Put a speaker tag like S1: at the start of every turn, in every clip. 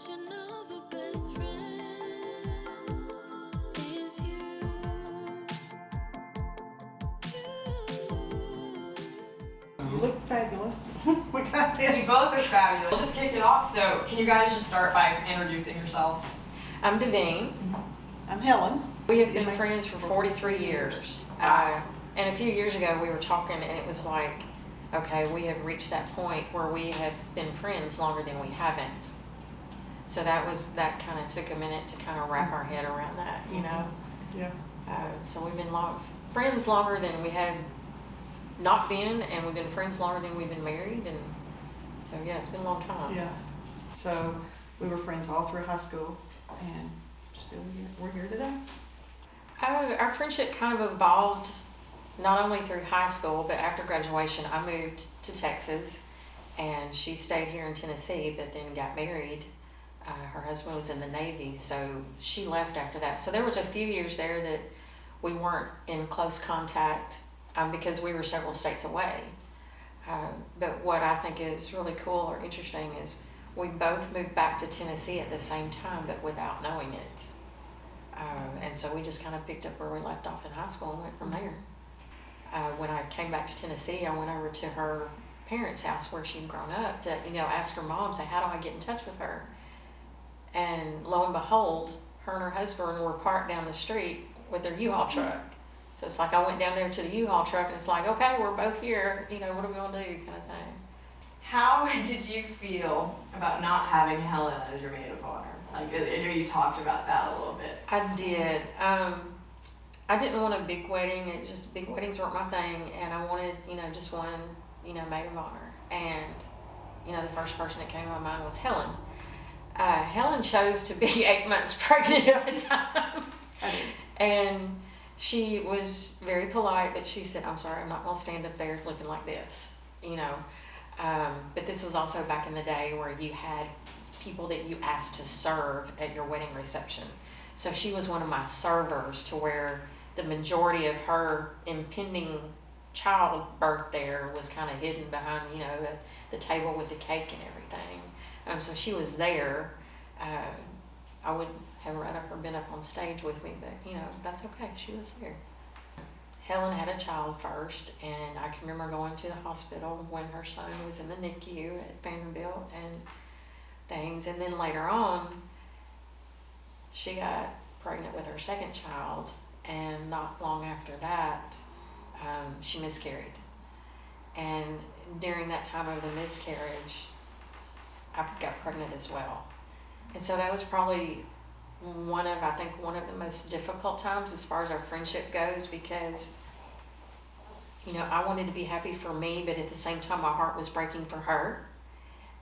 S1: definition of a best friend is you.
S2: You look fabulous. We got
S3: You
S2: this.
S3: both are fabulous. We'll just kick it off. So, can you guys just start by introducing yourselves?
S4: I'm Davene.
S2: I'm Helen.
S4: We have been friends for 43 years. And a few years ago we were talking and it was like, okay, we have reached that point where we have been friends longer than we haven't. So that kind of took a minute to kind of wrap our head around that, you know?
S2: Yeah.
S4: So we've been friends longer than we have not been, and we've been friends longer than we've been married, and so yeah, it's been a long time.
S2: Yeah. So we were friends all through high school, and still here. We're here today.
S4: Our friendship kind of evolved not only through high school, but after graduation, I moved to Texas, and she stayed here in Tennessee, but then got married. Her husband was in the Navy, so she left after that. So there was a few years there that we weren't in close contact because we were several states away. But what I think is really cool or interesting is we both moved back to Tennessee at the same time, but without knowing it. And so we just kind of picked up where we left off in high school and went from there. When I came back to Tennessee, I went over to her parents' house where she'd grown up to, ask her mom, say, how do I get in touch with her? And lo and behold, her and her husband were parked down the street with their U-Haul truck. So it's like I went down there to the U-Haul truck and it's like, okay, we're both here, what are we gonna do, kind of thing.
S3: How did you feel about not having Helen as your maid of honor? Like, I know you talked about that a little bit.
S4: I did. I didn't want a big wedding. Big weddings weren't my thing, and I wanted, just one, maid of honor. And, the first person that came to my mind was Helen. Helen chose to be 8 months pregnant at the time.
S2: I did.
S4: And she was very polite, but she said, I'm sorry, I'm not going to stand up there looking like this, But this was also back in the day where you had people that you asked to serve at your wedding reception. So she was one of my servers, to where the majority of her impending childbirth there was kind of hidden behind, the table with the cake and everything. So she was there. I would have rather her been up on stage with me, but that's okay. She was there. Helen had a child first, and I can remember going to the hospital when her son was in the NICU at Vanderbilt and things. And then later on, she got pregnant with her second child, and not long after that, she miscarried. And during that time of the miscarriage, I got pregnant as well. And so that was probably one of the most difficult times as far as our friendship goes, because I wanted to be happy for me, but at the same time my heart was breaking for her.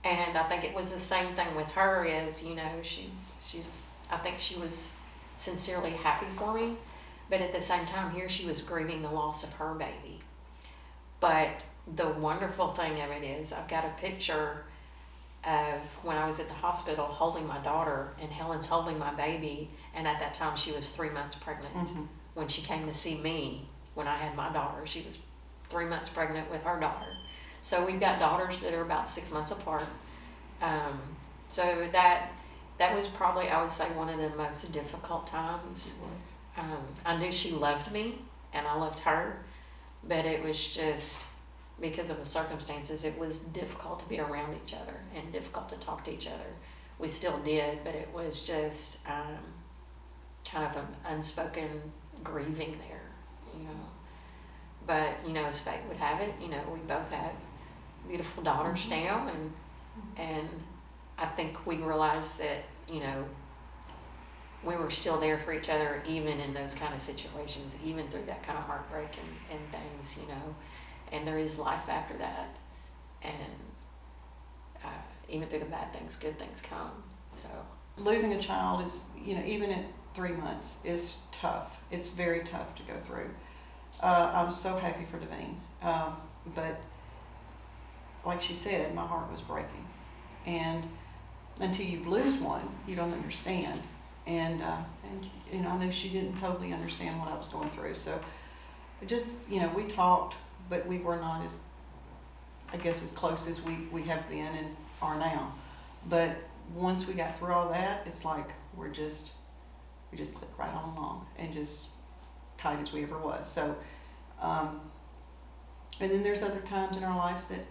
S4: And I think it was the same thing with her, is I think she was sincerely happy for me, but at the same time here she was grieving the loss of her baby. But the wonderful thing of it is, I've got a picture of when I was at the hospital holding my daughter, and Helen's holding my baby, and at that time she was 3 months pregnant. Mm-hmm. When she came to see me when I had my daughter, she was 3 months pregnant with her daughter. So we've got daughters that are about 6 months apart. So that was probably, I would say, one of the most difficult times. I knew she loved me and I loved her, but it was just, because of the circumstances, it was difficult to be around each other and difficult to talk to each other. We still did, but it was just kind of an unspoken grieving there, But, as fate would have it, we both have beautiful daughters now, and I think we realized that, we were still there for each other, even in those kind of situations, even through that kind of heartbreak and things, and there is life after that, and even through the bad things, good things come. So
S2: Losing a child is, even at 3 months, is tough. It's very tough to go through. I'm so happy for Davene, but like she said, my heart was breaking, and until you lose one, you don't understand. And I know she didn't totally understand what I was going through. So just, we talked, but we were not as close as we have been and are now. But once we got through all that, it's like we just click right on along and just tight as we ever was. So, and then there's other times in our lives that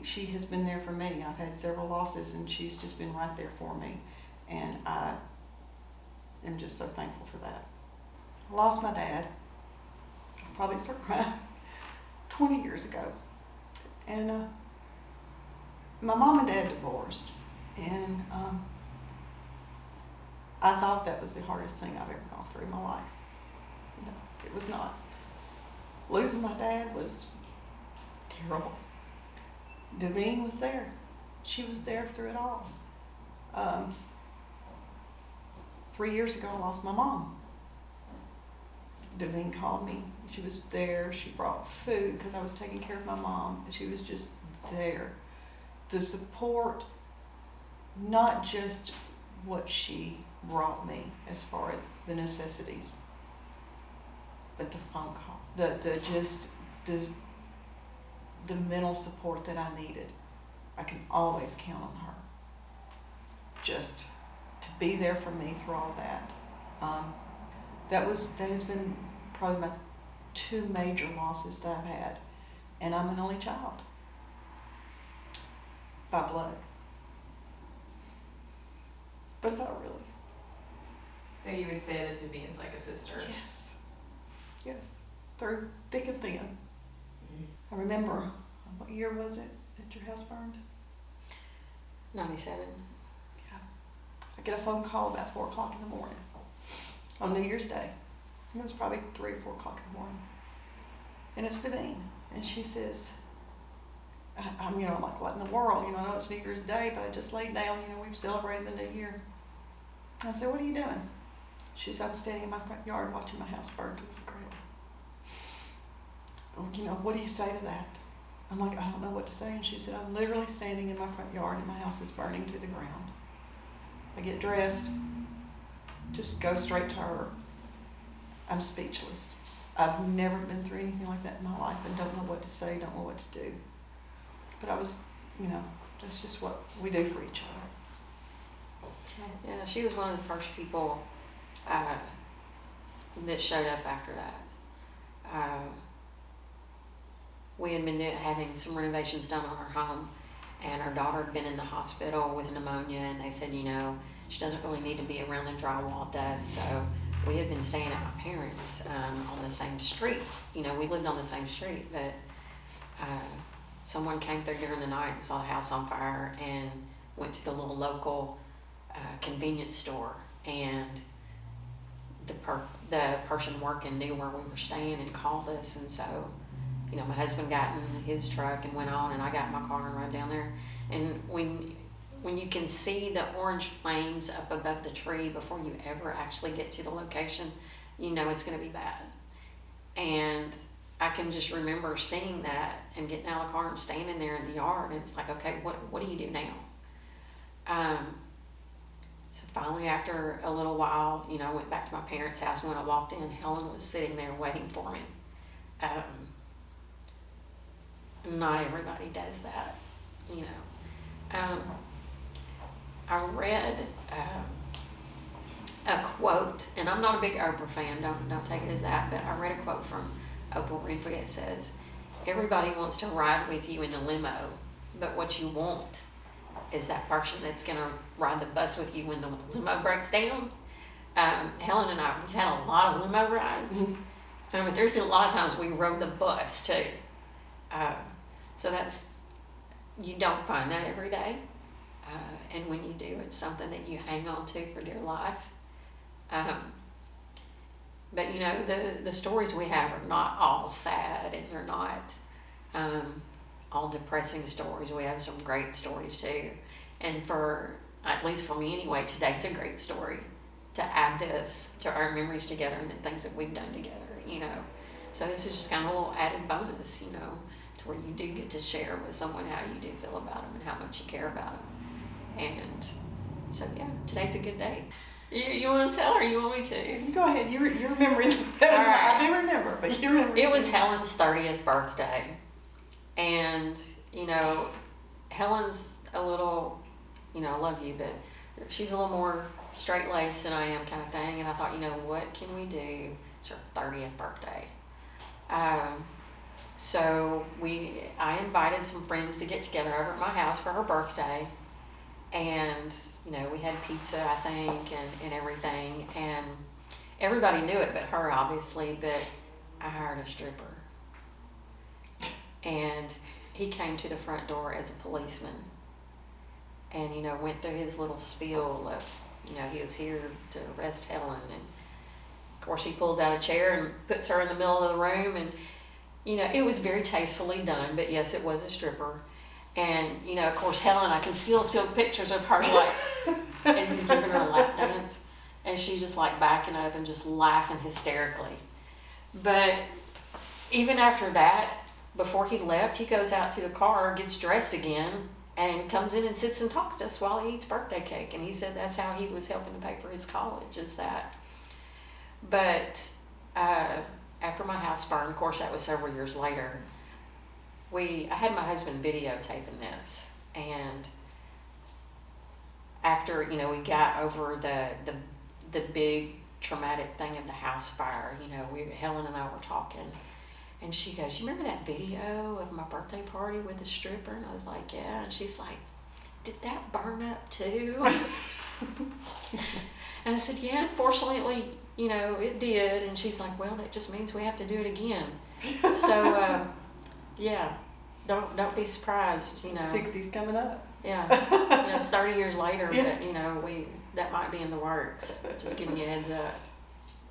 S2: she has been there for me. I've had several losses and she's just been right there for me. And I am just so thankful for that. I lost my dad. I probably started crying 20 years ago. And my mom and dad divorced. And I thought that was the hardest thing I've ever gone through in my life. No, it was not. Losing my dad was terrible. Davene was there. She was there through it all. 3 years ago, I lost my mom. Davene called me. She was there. She brought food because I was taking care of my mom. She was just there. The support, not just what she brought me as far as the necessities, but the phone call, the mental support that I needed. I can always count on her. Just to be there for me through all that. That has been probably my 2 major losses that I've had, and I'm an only child by blood, but not really.
S3: So you would say that Davene's like a sister?
S2: Yes, through thick and thin. I remember, what year was it that your house burned?
S4: 97.
S2: Yeah. I get a phone call about 4 o'clock in the morning on New Year's Day. It was probably 3 or 4 o'clock in the morning. And it's Davene. And she says, I'm like, what in the world? I know it's New Year's Day, but I just laid down, we've celebrated the new year. I said, what are you doing? She said, I'm standing in my front yard watching my house burn to the ground. What do you say to that? I'm like, I don't know what to say. And she said, I'm literally standing in my front yard and my house is burning to the ground. I get dressed, just go straight to her. I'm speechless. I've never been through anything like that in my life and don't know what to say, don't know what to do. But I was, that's just what we do for each other.
S4: Yeah, she was one of the first people that showed up after that. We had been having some renovations done on our home, and our daughter had been in the hospital with pneumonia, and they said, she doesn't really need to be around the drywall dust. So we had been staying at my parents' on the same street. We lived on the same street, but someone came through during the night and saw the house on fire and went to the little local convenience store, and the person working knew where we were staying and called us. And so my husband got in his truck and went on, and I got in my car and rode down there. And when you can see the orange flames up above the tree before you ever actually get to the location, it's going to be bad. And I can just remember seeing that and getting out of the car and standing there in the yard, and it's like, okay, what do you do now? So finally, after a little while, I went back to my parents' house. When I walked in, Helen was sitting there waiting for me. Not everybody does that, I read a quote, and I'm not a big Oprah fan, don't take it as that, but I read a quote from Oprah Winfrey. It says, everybody wants to ride with you in the limo, but what you want is that person that's going to ride the bus with you when the limo breaks down. Helen and I, we've had a lot of limo rides, but there's been a lot of times we rode the bus too. So you don't find that every day. And when you do, it's something that you hang on to for dear life. But the stories we have are not all sad, and they're not all depressing stories. We have some great stories too. And at least for me anyway, today's a great story to add this to our memories together and the things that we've done together, So this is just kind of a little added bonus, to where you do get to share with someone how you do feel about them and how much you care about them. And so, yeah, today's a good day. You want to tell, or you want me to?
S2: Go ahead. Your memory is better than I do remember, but you remember.
S4: It was Helen's 30th birthday. And, Helen's a little I love you, but she's a little more straight-laced than I am kind of thing. And I thought, what can we do? It's her 30th birthday. So I invited some friends to get together over at my house for her birthday. And, we had pizza, I think, and everything. And everybody knew it but her, obviously, but I hired a stripper. And he came to the front door as a policeman and, went through his little spiel of, he was here to arrest Helen. And, of course, he pulls out a chair and puts her in the middle of the room. And, it was very tastefully done, but yes, it was a stripper. And, of course, Helen, I can still see pictures of her, like, as he's giving her a lap dance. And she's just, like, backing up and just laughing hysterically. But even after that, before he left, he goes out to the car, gets dressed again, and comes in and sits and talks to us while he eats birthday cake. And he said that's how he was helping to pay for his college, is that. But after my house burned, of course, that was several years later, I had my husband videotaping this. And after, we got over the big traumatic thing of the house fire, Helen and I were talking. And she goes, you remember that video of my birthday party with the stripper? And I was like, yeah. And she's like, did that burn up too? And I said, yeah, unfortunately, it did. And she's like, well, that just means we have to do it again. So, yeah, don't be surprised,
S2: 60's coming up.
S4: Yeah, it's 30 years later,
S2: Yeah.
S4: but, that might be in the works. Just giving you a heads up.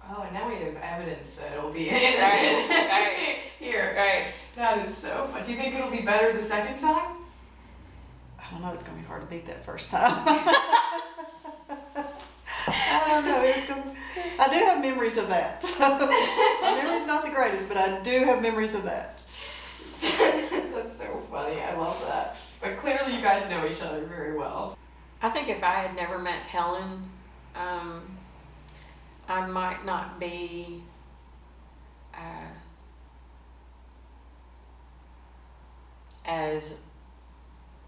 S3: Oh, and now we have evidence that it'll be
S4: Right.
S3: here.
S4: Right.
S3: That is so fun. Do you think it'll be better the second time?
S2: I don't know, it's gonna be hard to beat that first time. I don't know, I do have memories of that. My memory's not the greatest, but I do have memories of that.
S3: That's so funny. I love that. But clearly you guys know each other very well.
S4: I think if I had never met Helen, I might not be as,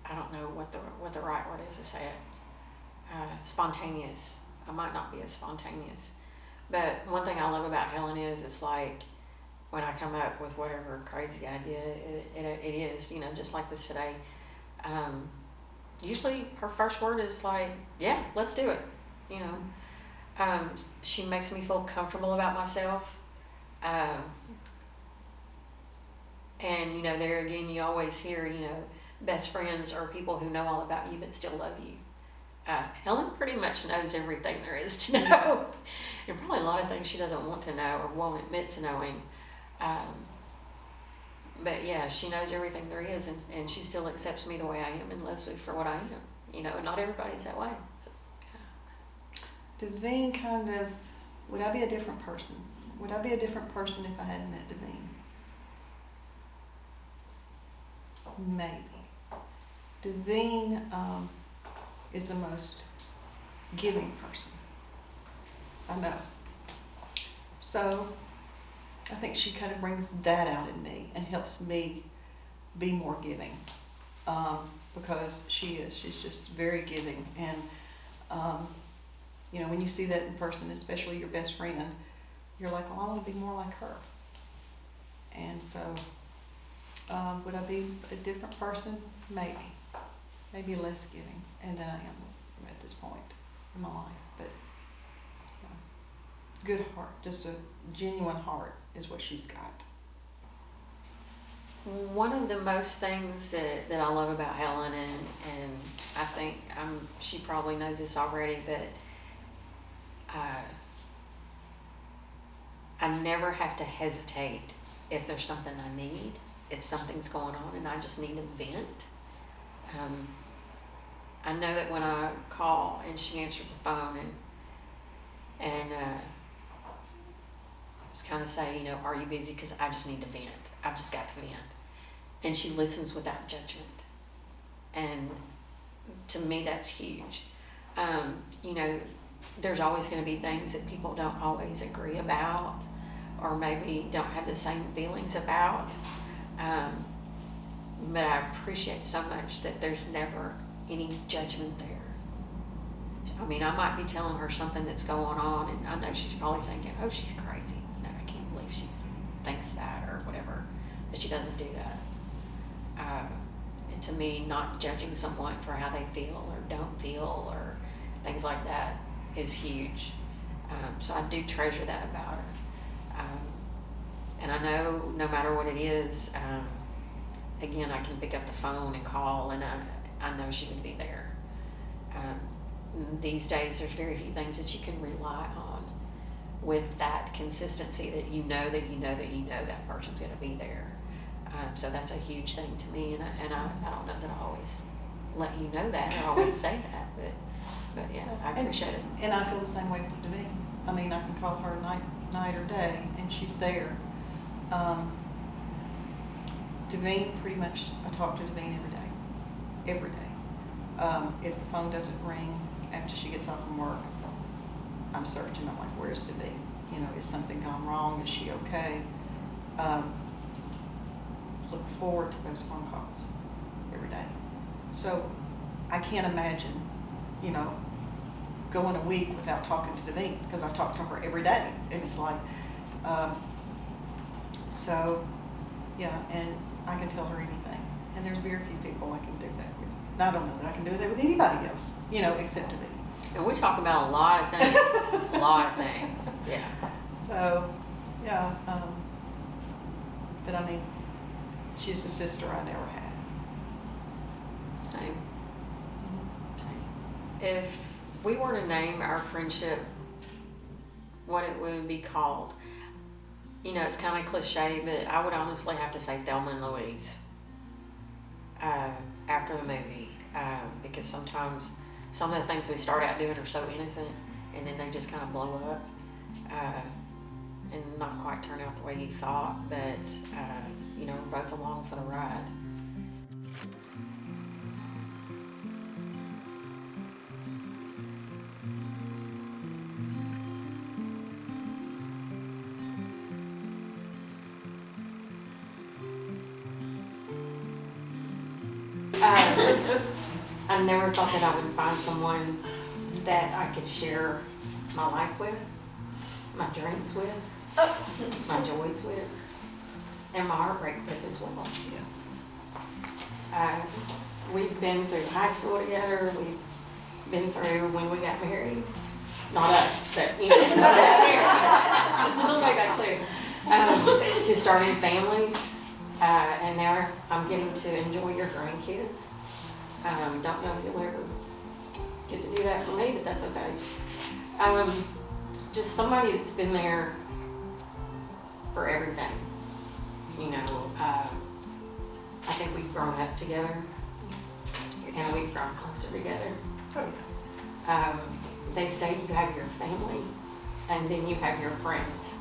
S4: I don't know what the right word is to say it, spontaneous. I might not be as spontaneous. But one thing I love about Helen is it's like when I come up with whatever crazy idea it is, just like this today, usually her first word is like, yeah, let's do it, She makes me feel comfortable about myself. And, there again, you always hear, best friends are people who know all about you but still love you. Helen pretty much knows everything there is to know. And probably a lot of things she doesn't want to know or won't admit to knowing. But yeah, she knows everything there is, and she still accepts me the way I am and loves me for what I am. And not everybody's that way.
S2: Davene would I be a different person? Would I be a different person if I hadn't met Davene? Maybe. Davene is the most giving person I know. So I think she kind of brings that out in me and helps me be more giving, because she's just very giving. And when you see that in person, especially your best friend, you're like, well, I want to be more like her. And so would I be a different person? Maybe less giving than I am at this point in my life. But good heart, just a genuine heart is what she's got.
S4: One of the most things that I love about Helen, and I think she probably knows this already, but I never have to hesitate if there's something I need, if something's going on and I just need to vent. I know that when I call and she answers the phone and just kind of say, are you busy? Because I just need to vent. I've just got to vent. And she listens without judgment. And to me, that's huge. There's always going to be things that people don't always agree about or maybe don't have the same feelings about. But I appreciate so much that there's never any judgment there. I mean, I might be telling her something that's going on, and I know she's probably thinking, oh, she's crazy. You know, I can't believe she thinks that or whatever. But she doesn't do that. And to me, not judging someone for how they feel or don't feel or things like that is huge. So I do treasure that about her. And I know no matter what it is, again, I can pick up the phone and call, and I know she would be there. These days, there's very few things that you can rely on with that consistency that you know that person's going to be there. So that's a huge thing to me, and I don't know that I always let you know that or always say that, but yeah, I appreciate it.
S2: And I feel the same way with Davene. I mean, I can call her night or day, and she's there. Davene, pretty much, I talk to Davene every day. If the phone doesn't ring after she gets off from work, I'm searching. I'm like, where's Davene? You know, is something gone wrong? Is she okay? Look forward to those phone calls every day. So I can't imagine, you know, going a week without talking to Davene, because I talk to her every day. And it's like, so yeah, and I can tell her anything. And there's very few people I can do that with. And I don't know that I can do that with anybody else, you know, except Davene.
S4: And we talk about a lot of things, a lot of things, yeah.
S2: So, yeah, but I mean, she's a sister I never had.
S4: Same. If we were to name our friendship what it would be called, you know, it's kind of cliche, but I would honestly have to say Thelma and Louise after the movie, because sometimes some of the things we start out doing are so innocent, and then they just kind of blow up and not quite turn out the way you thought, but you know, we're both along for the ride. I never thought that I would find someone that I could share my life with, my dreams with, my joys with, and my heartbreak with as well. We've been through high school together. We've been through when we got married. Not us, but you know, when we got married. So make that clear. To starting families, and now I'm getting to enjoy your grandkids. Don't know if you'll ever get to do that for me, but that's okay. Just somebody that's been there for everything. You know, I think we've grown up together, and we've grown closer together. They say you have your family, and then you have your friends,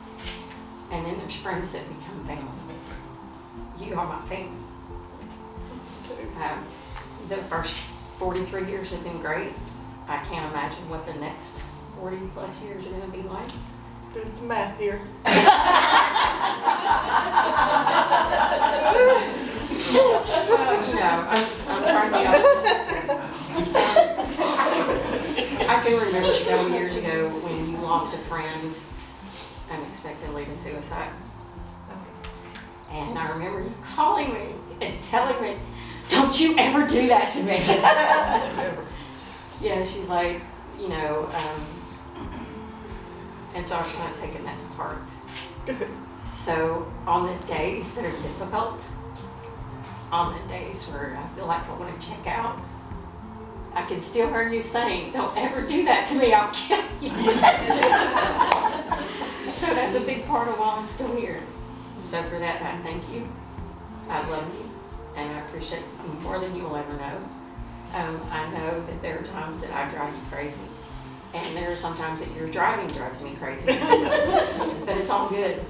S4: and then there's friends that become family. You are my family. The first 43 years have been great. I can't imagine what the next 40 plus years are going to be like.
S5: Doing some math here.
S4: You know, I'm trying to be optimistic. I can remember several years ago when you lost a friend unexpectedly to suicide. And I remember you calling me and telling me, don't you ever do that to me. Yeah, she's like, you know, and so I've kind of taken that to heart. So on the days that are difficult, on the days where I feel like I want to check out, I can still hear you saying, don't ever do that to me, I'll kill you. So that's a big part of why I'm still here. So for that, I thank you. I love you, and I appreciate you more than you will ever know. I know that there are times that I drive you crazy, and there are sometimes that your driving drives me crazy. But it's all good.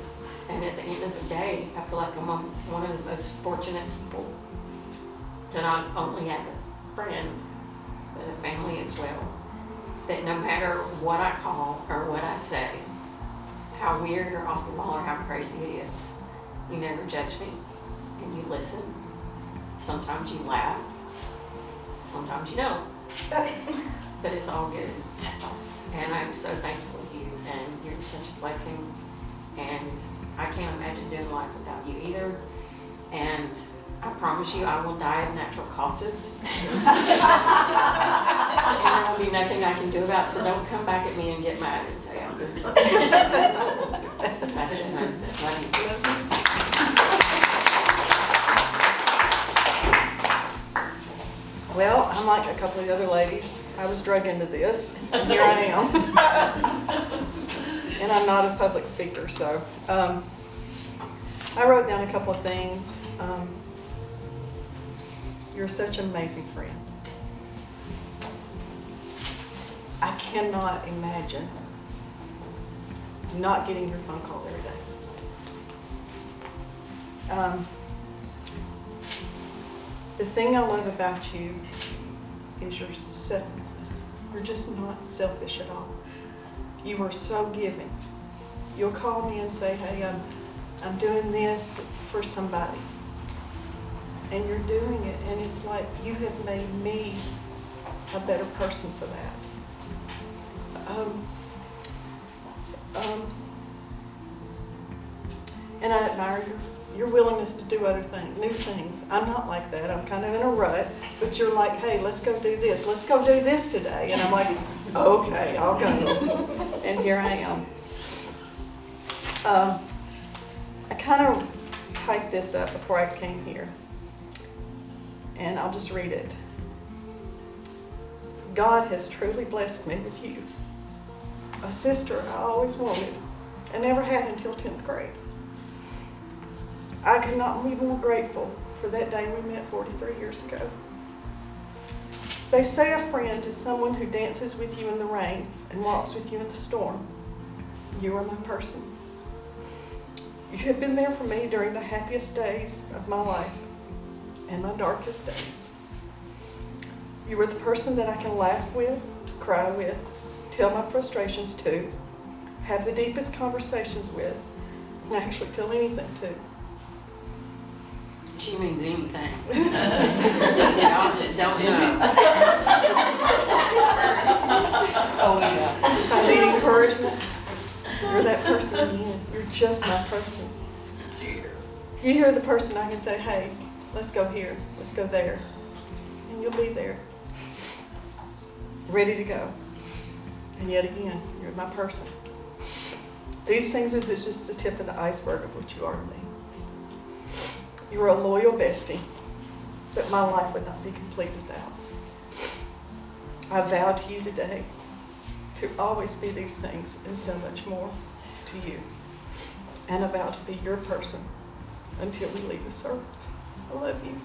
S4: And at the end of the day, I feel like I'm one of the most fortunate people to not only have a friend, but a family as well. That no matter what I call or what I say, how weird or off the wall or how crazy it is, you never judge me, and you listen. Sometimes you laugh, sometimes you don't. but it's all good. And I'm so thankful to you, and you're such a blessing. And I can't imagine doing life without you either. And I promise you, I will die of natural causes. And there will be nothing I can do about it, so don't come back at me and get mad and say I'm good. That's it, man. Love you.
S5: Well, I'm like a couple of the other ladies. I was drug into this, and here I am. And I'm not a public speaker, so I wrote down a couple of things. You're such an amazing friend. I cannot imagine not getting your phone call every day. The thing I love about you is your selflessness. You're just not selfish at all. You are so giving. You'll call me and say, hey, I'm doing this for somebody. And you're doing it, and it's like you have made me a better person for that. And I admire your willingness to do other things, new things. I'm not like that. I'm kind of in a rut, but you're like, hey, let's go do this. Let's go do this today. And I'm like, okay, I'll go. And here I am. I kind of typed this up before I came here, and I'll just read it. God has truly blessed me with you, a sister I always wanted and never had until 10th grade. I could not be more grateful for that day we met 43 years ago. They say a friend is someone who dances with you in the rain and walks with you in the storm. You are my person. You have been there for me during the happiest days of my life and my darkest days. You are the person that I can laugh with, cry with, tell my frustrations to, have the deepest conversations with, and actually tell anything to.
S4: She means anything. Don't do it. Oh, yeah.
S5: If I need encouragement, you're that person again. You're just my person. You're the person I can say, hey, let's go here, let's go there. And you'll be there, ready to go. And yet again, you're my person. These things are just the tip of the iceberg of what you are to me. You are a loyal bestie that my life would not be complete without. I vow to you today to always be these things and so much more to you. And I vow to be your person until we leave this earth. I love you.